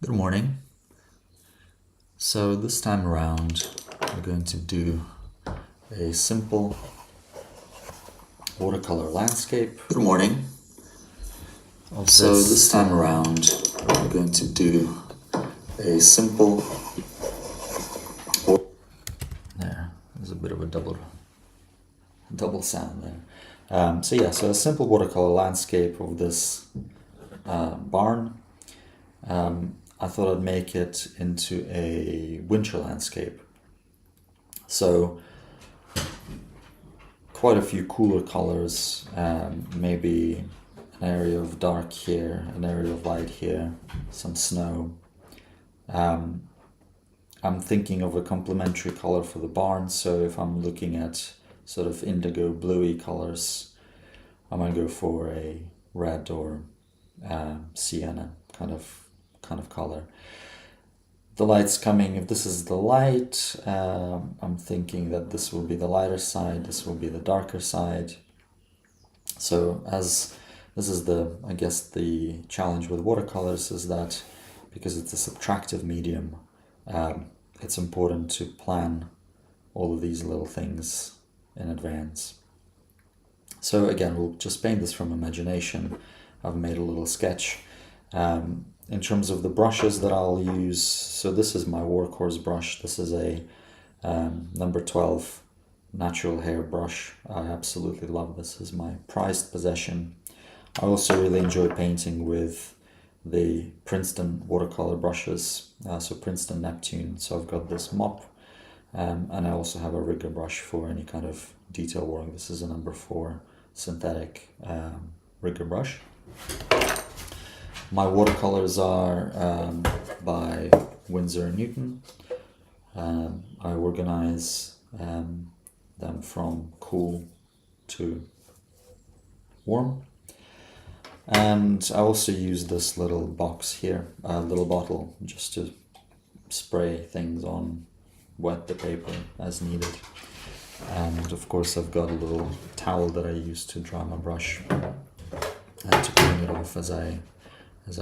Good morning. So this time around, we're going to do a simple watercolor landscape. Good morning. So this time around, we're going to do a simple. There's a bit of a double sound there. So a simple watercolor landscape of this barn. I thought I'd make it into a winter landscape. So quite a few cooler colors, maybe an area of dark here, an area of light here, some snow. I'm thinking of a complementary color for the barn, so if I'm looking at sort of indigo bluey colors, I might go for a red or sienna kind of color. The light's coming. If this is the light, I'm thinking that this will be the lighter side, this will be the darker side. So as this is the challenge with watercolors is that because it's a subtractive medium, it's important to plan all of these little things in advance. So again, we'll just paint this from imagination. I've made a little sketch. In terms of the brushes that I'll use, so this is my workhorse brush. This is a number 12 natural hair brush. I absolutely love this. This is my prized possession. I also really enjoy painting with the Princeton watercolor brushes, so Princeton Neptune. So I've got this mop, and I also have a rigger brush for any kind of detail work. This is a number 4 synthetic rigger brush. My watercolors are by Winsor & Newton. I organize them from cool to warm. And I also use this little box here, a little bottle, just to spray things on, wet the paper as needed. And of course I've got a little towel that I use to dry my brush and to clean it off as I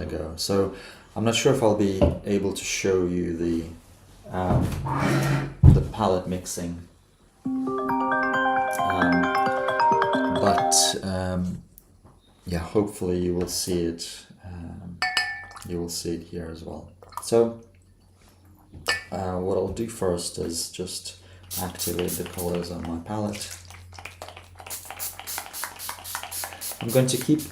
go. So I'm not sure if I'll be able to show you the palette mixing, yeah, hopefully you will see it. You will see it here as well. So what I'll do first is just activate the colors on my palette. I'm going to keep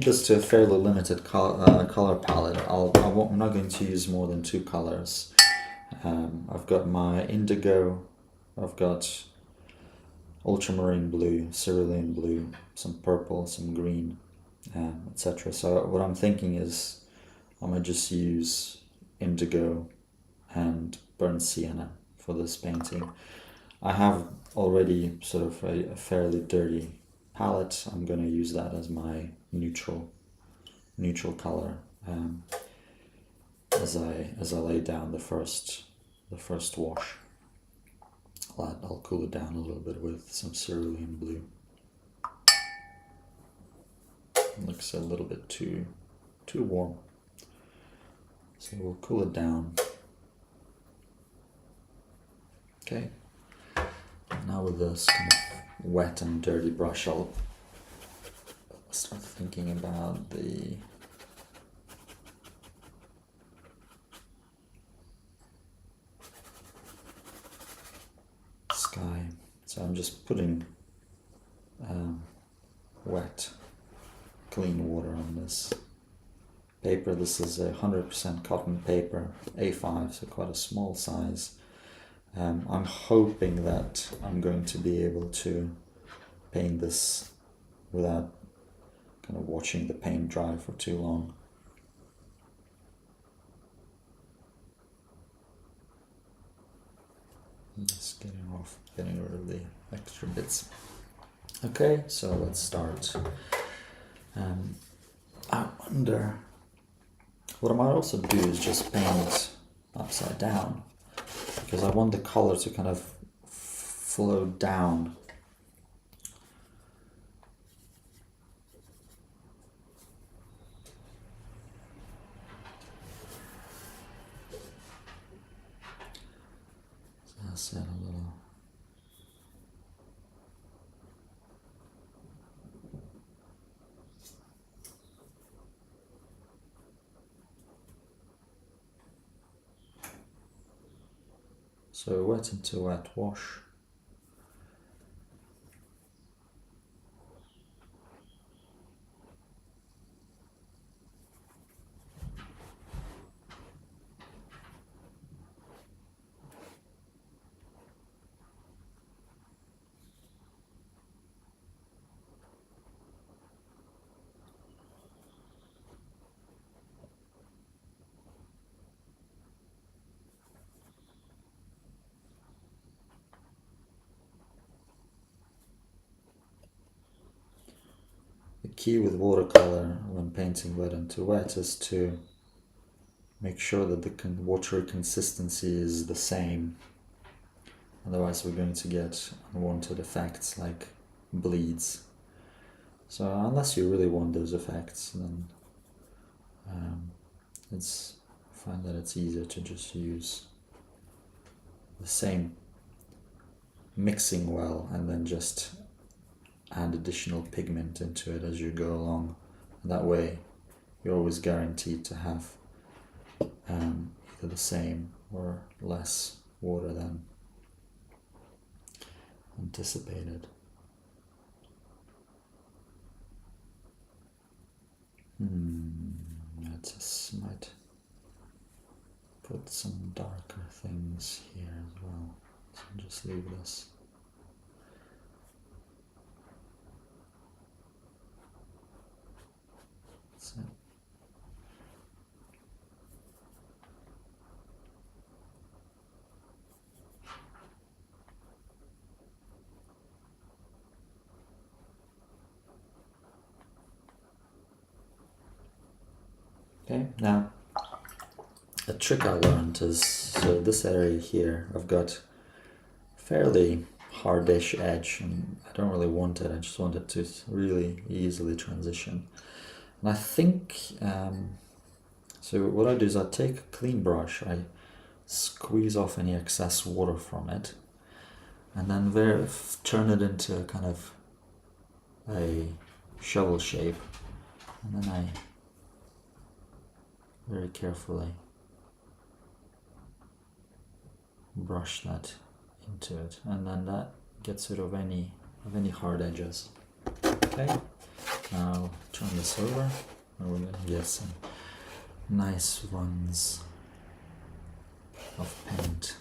this to a fairly limited color palette. I'm not going to use more than 2 colors. I've got my indigo, I've got ultramarine blue, cerulean blue, some purple, some green, etc. So what I'm thinking is I might just use indigo and burnt sienna for this painting. I have already sort of a fairly dirty palette. I'm going to use that as my neutral color as I lay down the first wash. I'll cool it down a little bit with some cerulean blue. It looks a little bit too warm, so we'll cool it down. Okay. Now with this kind of wet and dirty brush, I'll start thinking about the sky. So I'm just putting wet, clean water on this paper. This is 100% cotton paper, A5, so quite a small size. I'm hoping that I'm going to be able to paint this without kind of watching the paint dry for too long. Just getting rid of the extra bits. Okay, so let's start. I wonder, what I might also do is just paint upside down, because I want the color to kind of flow down. balance it a little. So wet into wet wash. The key with watercolor when painting wet into wet is to make sure that the watery consistency is the same. Otherwise we're going to get unwanted effects like bleeds. So unless you really want those effects, then I find that it's easier to just use the same mixing well and then just add additional pigment into it as you go along. That way you're always guaranteed to have either the same or less water than anticipated. I just might put some darker things here as well. So just leave this. That's it. Okay, now a trick I learned is, so this area here, I've got fairly hardish edge and I don't really want it, I just want it to really easily transition. And I think, so what I do is I take a clean brush, I squeeze off any excess water from it, and then turn it into kind of a shovel shape, and then I very carefully brush that into it, and then that gets rid of any hard edges. Okay, now I'll turn this over and we're going to get some nice runs of paint.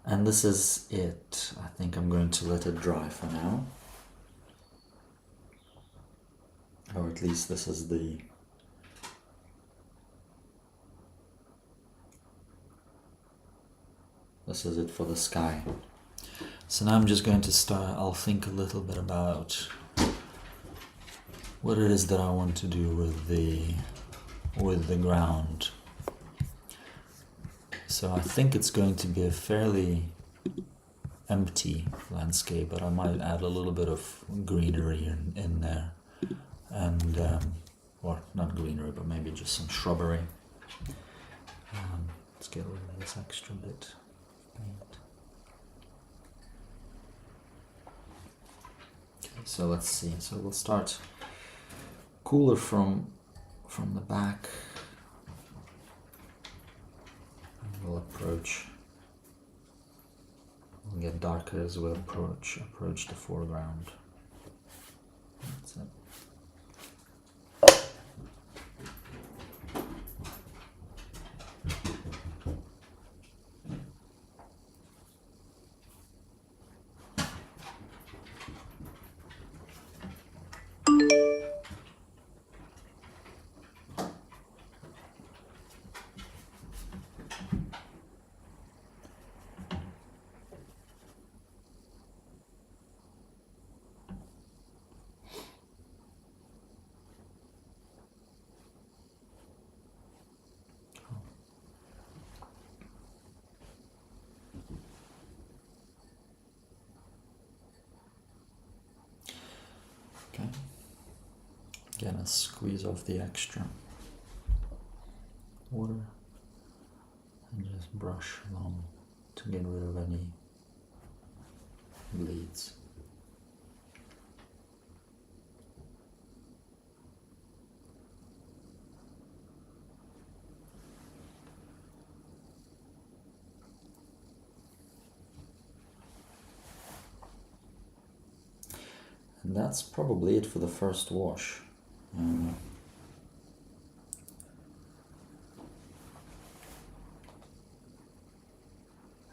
And this is it. I think I'm going to let it dry for now. Or at least this is it for the sky. So now I'm just going to start, I'll think a little bit about what it is that I want to do with the ground. So I think it's going to be a fairly empty landscape, but I might add a little bit of greenery in there. And, or not greenery, but maybe just some shrubbery. Let's get rid of this extra bit. Okay, so let's see. So we'll start cooler from the back. And we'll get darker as we approach the foreground. That's it. Okay. Again, I'll squeeze off the extra water. and just brush along to get rid of any bleeds. And that's probably it for the first wash.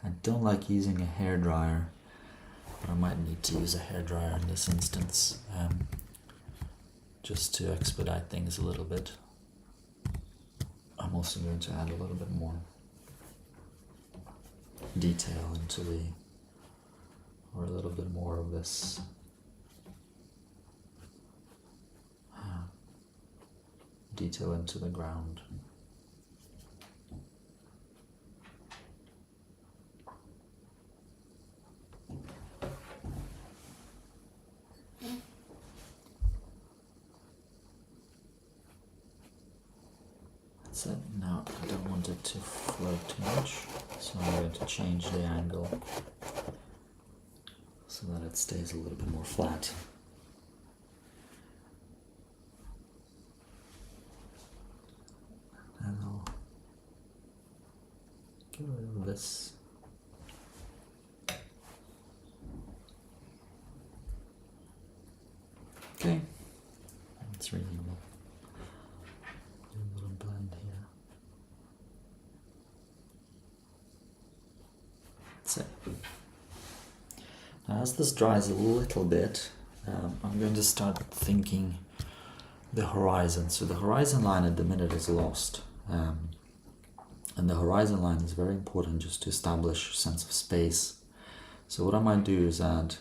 I don't like using a hairdryer, but I might need to use a hairdryer in this instance, just to expedite things a little bit. I'm also going to add a little bit more detail into or a little bit more of this detail into the ground. That's it. Now I don't want it to float too much, so I'm going to change the angle so that it stays a little bit more flat. And I'll get rid of this. Okay, it's reasonable. Do a little blend here. That's it. Now, as this dries a little bit, I'm going to start thinking the horizon. So the horizon line at the minute is lost. And the horizon line is very important just to establish a sense of space. So what I might do is add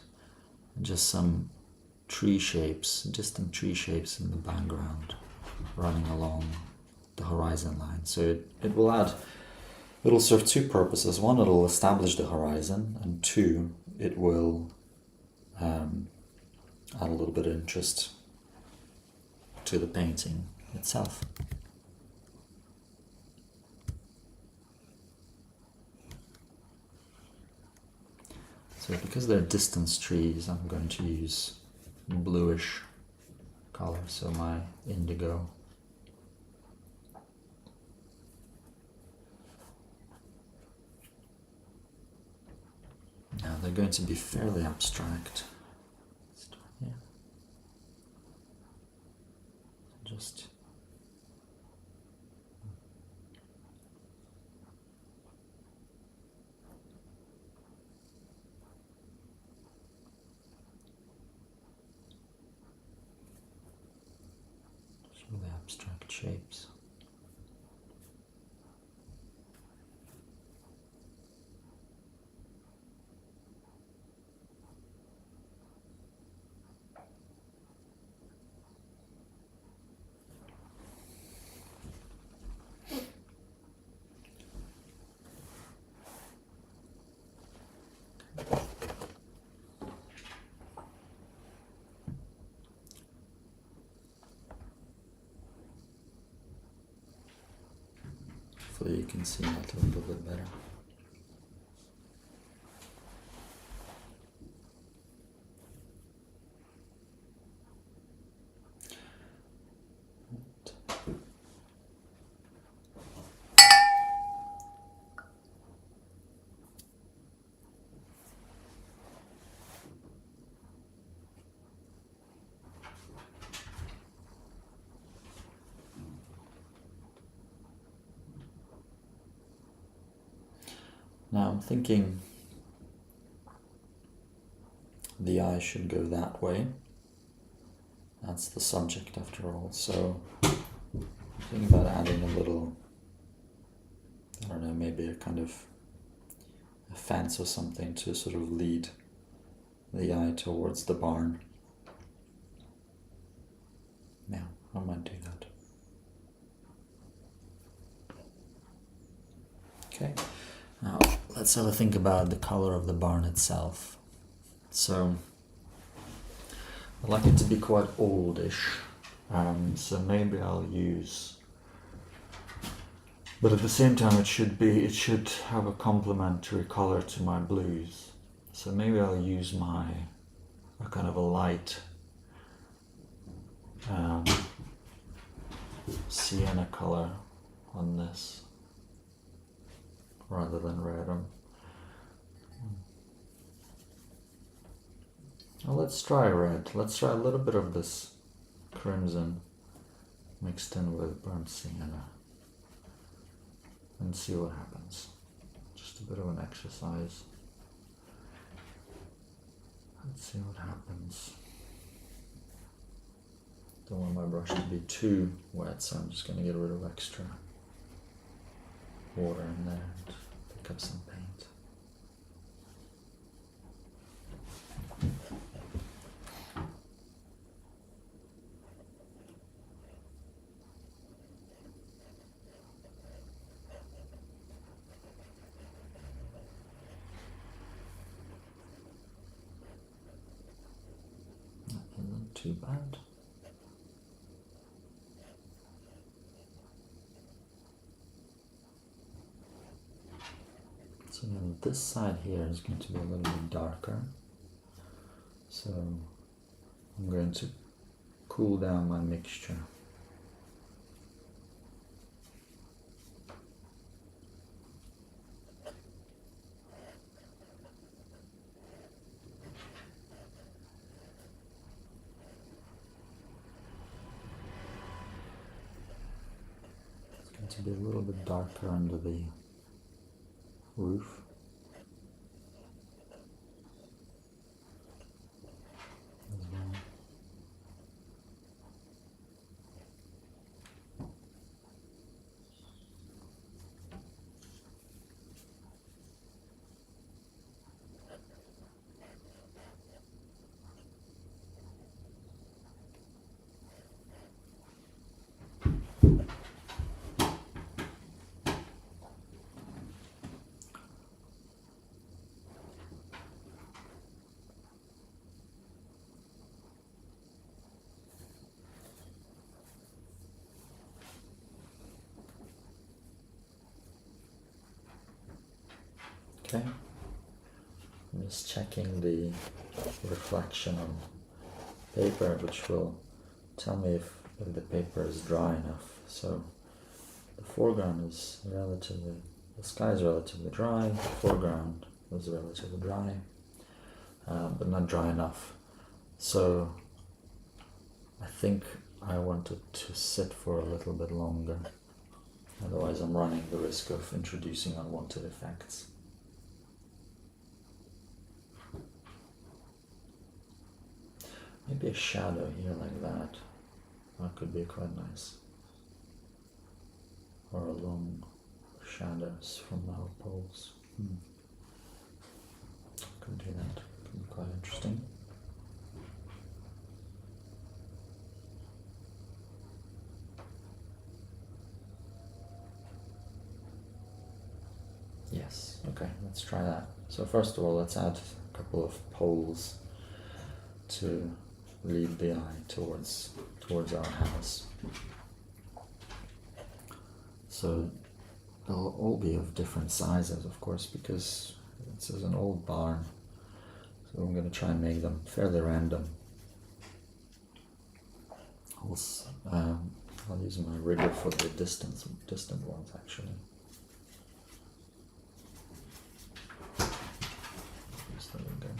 just some tree shapes, distant tree shapes in the background running along the horizon line. So it'll serve two purposes. One, it'll establish the horizon, and two, it will add a little bit of interest to the painting itself. So because they're distance trees, I'm going to use bluish color, so my indigo. Now they're going to be fairly abstract. Start here. Just really abstract shapes. Hopefully you can see that a little bit better. Now I'm thinking the eye should go that way. That's the subject after all. So I'm thinking about adding a little, I don't know, maybe a kind of a fence or something to sort of lead the eye towards the barn. Yeah, I might do that. Okay. Now, let's have a think about the color of the barn itself. So, I'd like it to be quite oldish, so maybe I'll use But at the same time, it should have a complementary color to my blues. So maybe I'll use a kind of a light sienna color on this rather than red. Well, let's try red. Let's try a little bit of this crimson mixed in with burnt sienna and see what happens. Just a bit of an exercise. Let's see what happens. Don't want my brush to be too wet, so I'm just going to get rid of extra water in there and pick up some paint. That isn't too bad. So then this side here is going to be a little bit darker. So I'm going to cool down my mixture. It's going to be a little bit darker under the roof. As well. Okay, I'm just checking the reflection on paper, which will tell me if the paper is dry enough. So the foreground is relatively, the sky is relatively dry, the foreground is relatively dry, but not dry enough. So I think I want it to sit for a little bit longer, otherwise I'm running the risk of introducing unwanted effects. Maybe a shadow here like that. That could be quite nice. Or long shadows from our poles. Could do that. Could be quite interesting. Yes, okay, let's try that. So first of all, let's add a couple of poles to lead the eye towards our house. So they'll all be of different sizes, of course, because this is an old barn. So I'm going to try and make them fairly random. I'll use my rigger for the distant ones, actually. Use the rigger.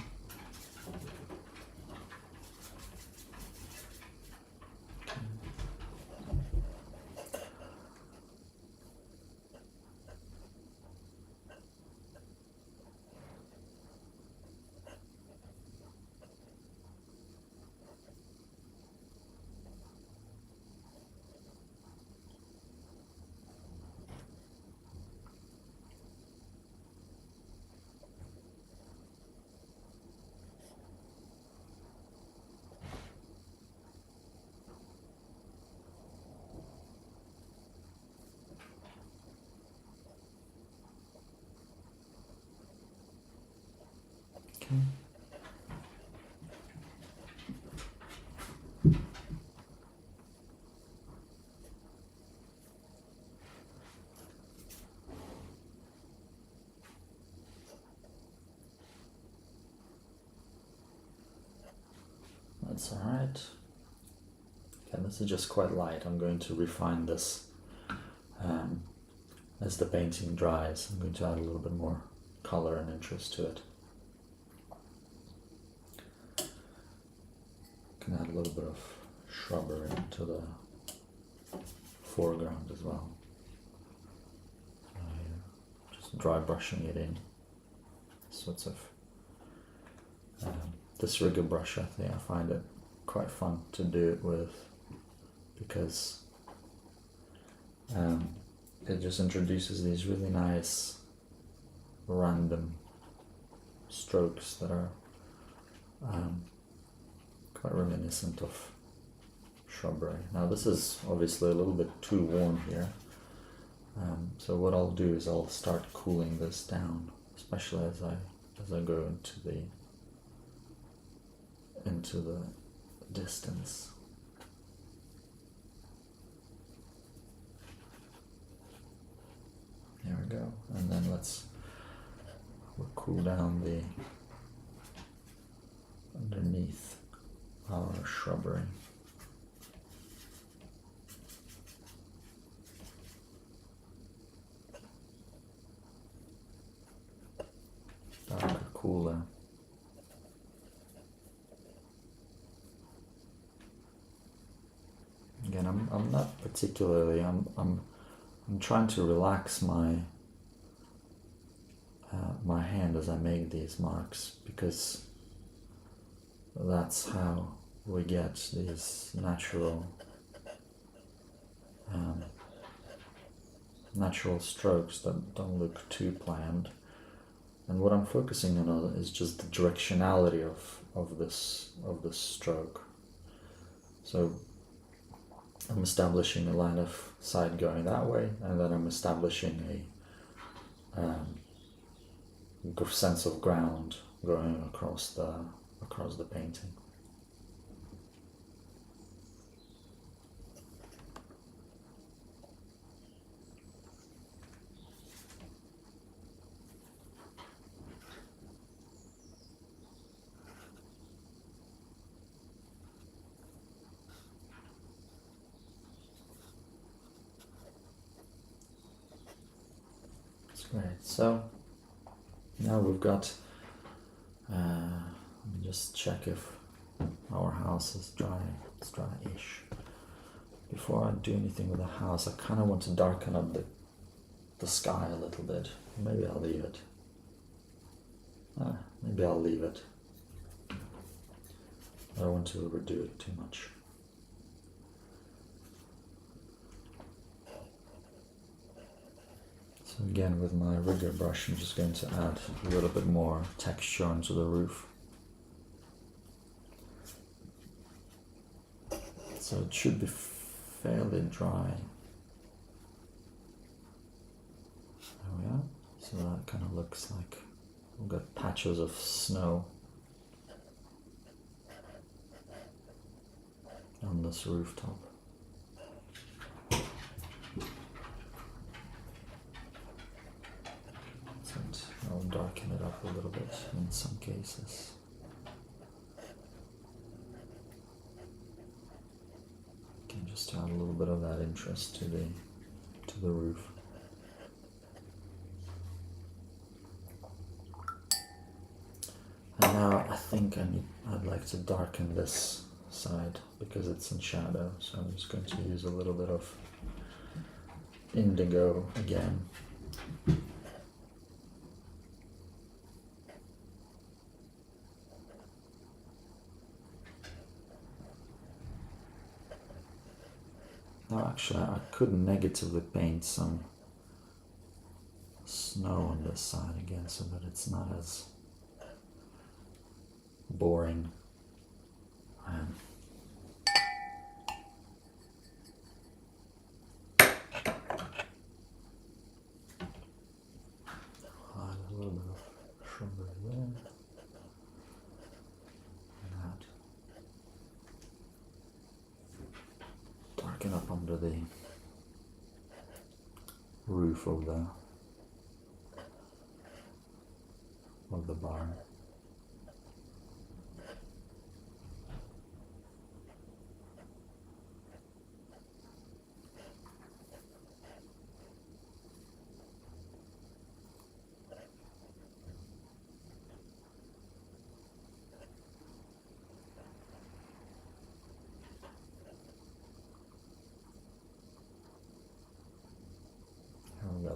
That's alright. Okay, this is just quite light. I'm going to refine this as the painting dries. I'm going to add a little bit more color and interest to it. Can add a little bit of shrubbery to the foreground as well. Just dry brushing it in. Sorts of this rigger brush, I think I find it quite fun to do it with, because it just introduces these really nice random strokes that are quite reminiscent of shrubbery. Now this is obviously a little bit too warm here, so what I'll do is I'll start cooling this down, especially as I go into the distance. There we go, and then we'll cool down the underneath our shrubbery. Darker, cooler. Again, I'm not particularly. I'm trying to relax my my hand as I make these marks, because that's how we get these natural strokes that don't look too planned. And what I'm focusing on is just the directionality of this stroke. So I'm establishing a line of sight going that way, and then I'm establishing a sense of ground going across the painting. Great, so now we've got, let me just check if our house is dry. It's dry-ish. Before I do anything with the house, I kind of want to darken up the sky a little bit. Maybe I'll leave it. Maybe I'll leave it. I don't want to overdo it too much. So again, with my rigger brush, I'm just going to add a little bit more texture onto the roof. So it should be fairly dry. There we are. So that kind of looks like we've got patches of snow on this rooftop. I'll darken it up a little bit in some cases. Again, just to add a little bit of that interest to the roof. And now I think I'd like to darken this side because it's in shadow. So I'm just going to use a little bit of indigo again. Now actually I could negatively paint some snow on this side again so that it's not as boring. Add a little bit of shrubbery there. And add darken up under the roof of the barn.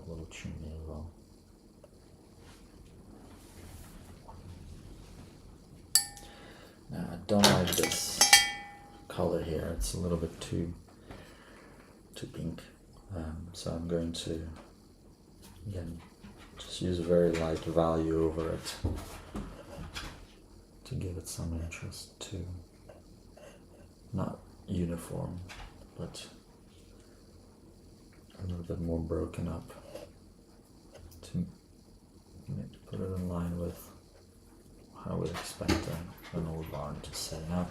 that little chimney as well. Now I don't like this color here, it's a little bit too pink, so I'm going to again just use a very light value over it to give it some interest too. Not uniform, but a little bit more broken up to put it in line with how I would expect an old barn to say. Now,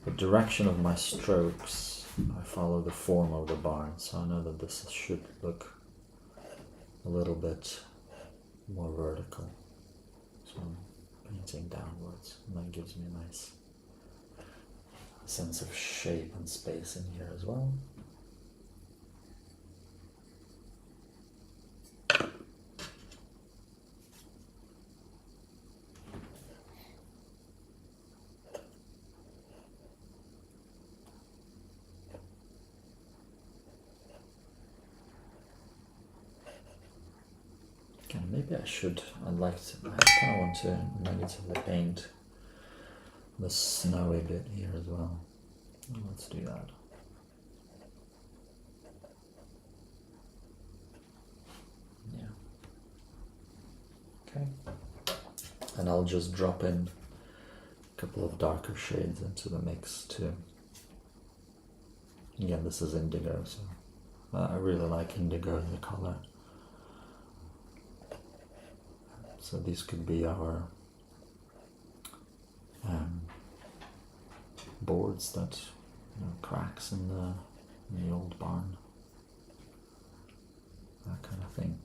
the direction of my strokes, I follow the form of the barn, so I know that this should look a little bit more vertical. So I'm painting downwards, and that gives me a nice sense of shape and space in here as well. Maybe I kind of want to negatively paint the snowy bit here as well. Let's do that. Yeah. Okay. And I'll just drop in a couple of darker shades into the mix too. Again, this is indigo, so I really like indigo as a color. So these could be our boards that cracks in the old barn, that kind of thing.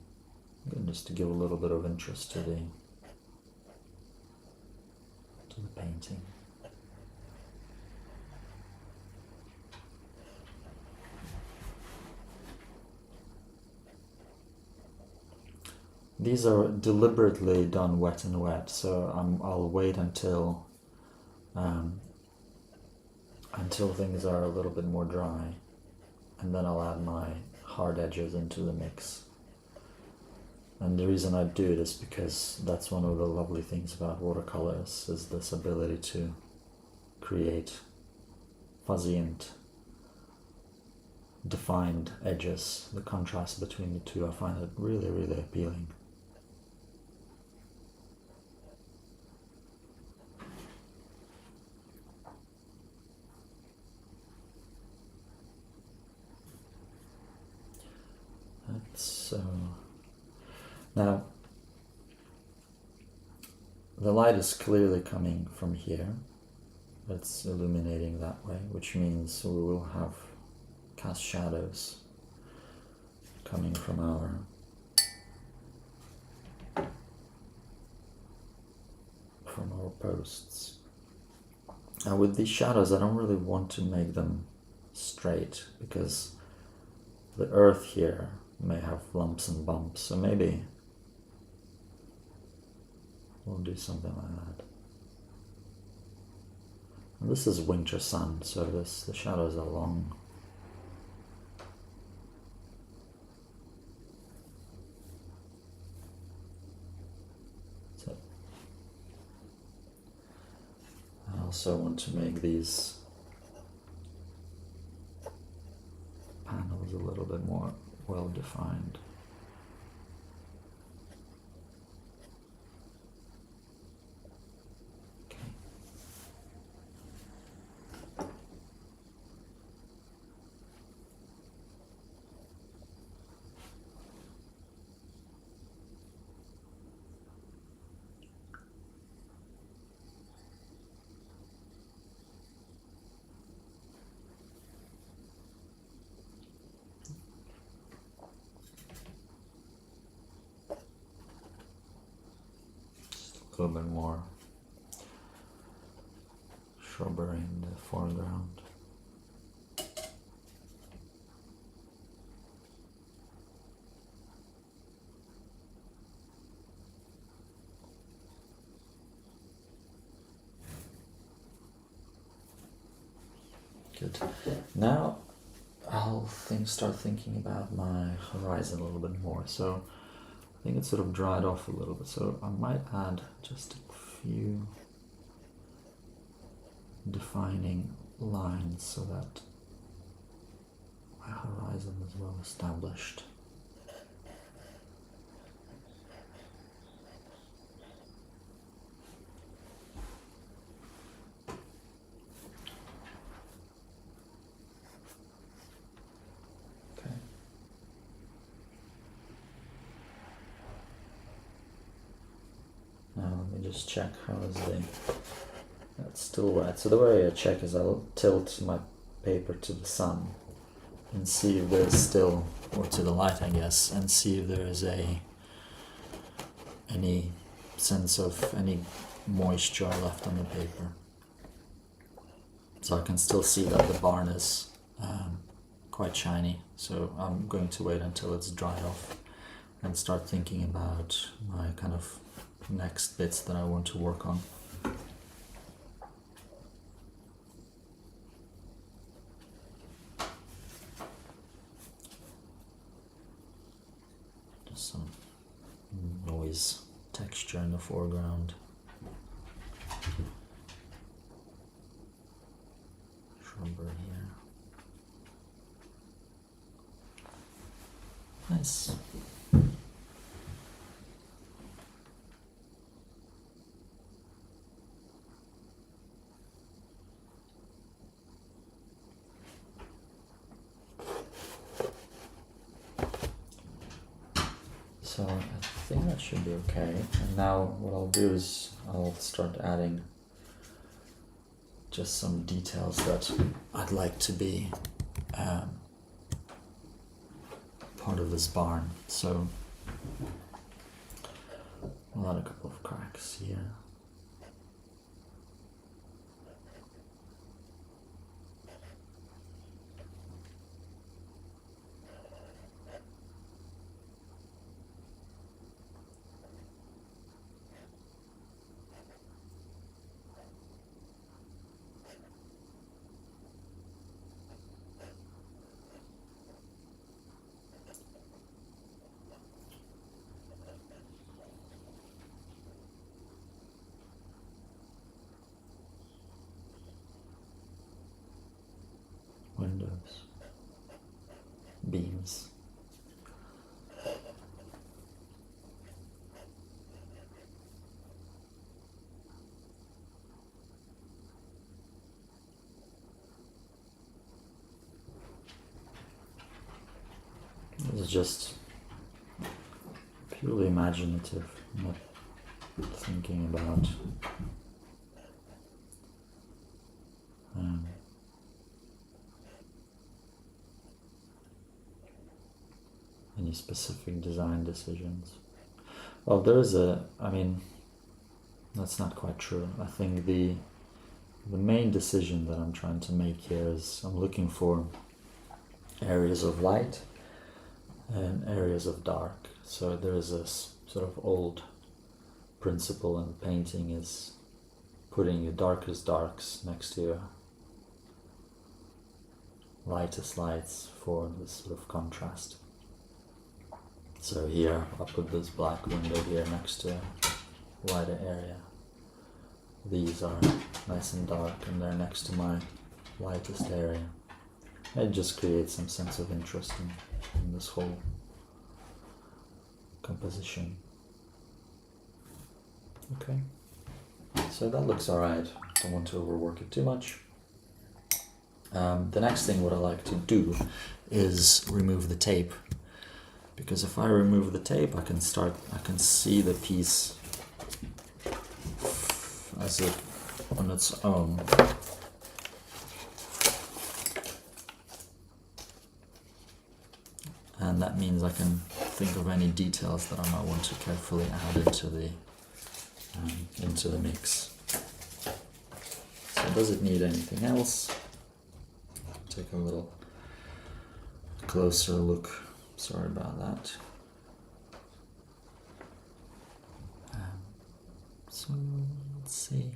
Again, just to give a little bit of interest to the painting. These are deliberately done wet and wet, so I'll wait until things are a little bit more dry, and then I'll add my hard edges into the mix. And the reason I do it is because that's one of the lovely things about watercolors, is this ability to create fuzzy and defined edges. The contrast between the two, I find it really, really appealing. So now the light is clearly coming from here. It's illuminating that way, which means we will have cast shadows coming from our posts. Now with these shadows, I don't really want to make them straight because the earth here may have lumps and bumps, so maybe we'll do something like that. And this is winter sun, so the shadows are long. So I also want to make these panels a little bit more well defined. Okay. A little bit more shrubbery in the foreground. Good. Now I'll start thinking about my horizon a little bit more. So I think it's sort of dried off a little bit, so I might add just a few defining lines so that my horizon is well established. Okay. Now let me just check how is that's still right. So the way I check is I'll tilt my paper to the sun and see if there's still, or to the light I guess, and see if there is any sense of any moisture left on the paper. So I can still see that the barn is quite shiny, so I'm going to wait until it's dried off and start thinking about my kind of next bits that I want to work on. Just some noise texture in the foreground. Shrubbery here. Nice. So I think that should be okay. And now what I'll do is I'll start adding just some details that I'd like to be part of this barn. So I'll add a couple of cracks here. Windows, beams. This is just purely imaginative, not thinking about any specific design decisions. Well, there is I mean, that's not quite true. I think the main decision that I'm trying to make here is I'm looking for areas of light and areas of dark. So there is a sort of old principle in painting is putting your darkest darks next to your lightest lights for this sort of contrast. So here I'll put this black window here next to a wider area. These are nice and dark and they're next to my lightest area. It just creates some sense of interest in this whole composition. Okay, so that looks alright. Don't want to overwork it too much. The next thing what I like to do is remove the tape, because if I remove the tape I can see the piece as if on its own. And that means I can think of any details that I might want to carefully add into the mix. So does it need anything else? Take a little closer look. Sorry about that. So let's see.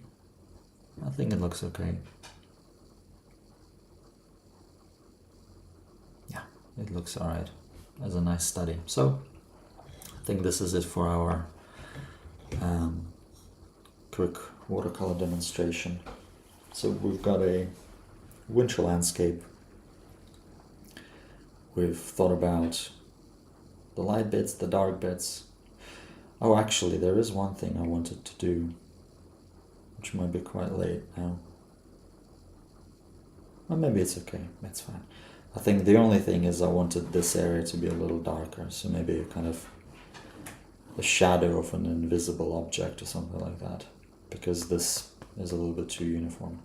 I think it looks okay. it looks alright as a nice study. So I think this is it for our quick watercolor demonstration. So we've got a winter landscape. We've thought about the light bits, the dark bits. Oh, actually, there is one thing I wanted to do, which might be quite late now. Well, maybe it's okay, it's fine. I think the only thing is I wanted this area to be a little darker, so maybe a kind of a shadow of an invisible object or something like that, because this is a little bit too uniform.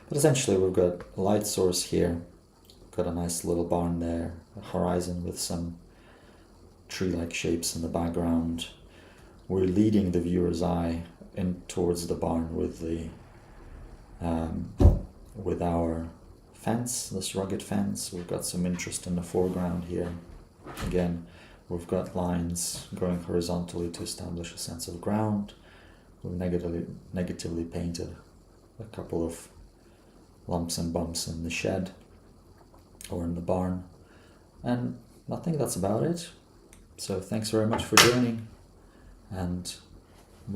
But essentially we've got a light source here, got a nice little barn there, a horizon with some tree-like shapes in the background. We're leading the viewer's eye in towards the barn with our fence, this rugged fence. We've got some interest in the foreground here. Again, we've got lines going horizontally to establish a sense of ground. We've negatively painted a couple of lumps and bumps in the shed or in the barn. And I think that's about it. So thanks very much for joining, and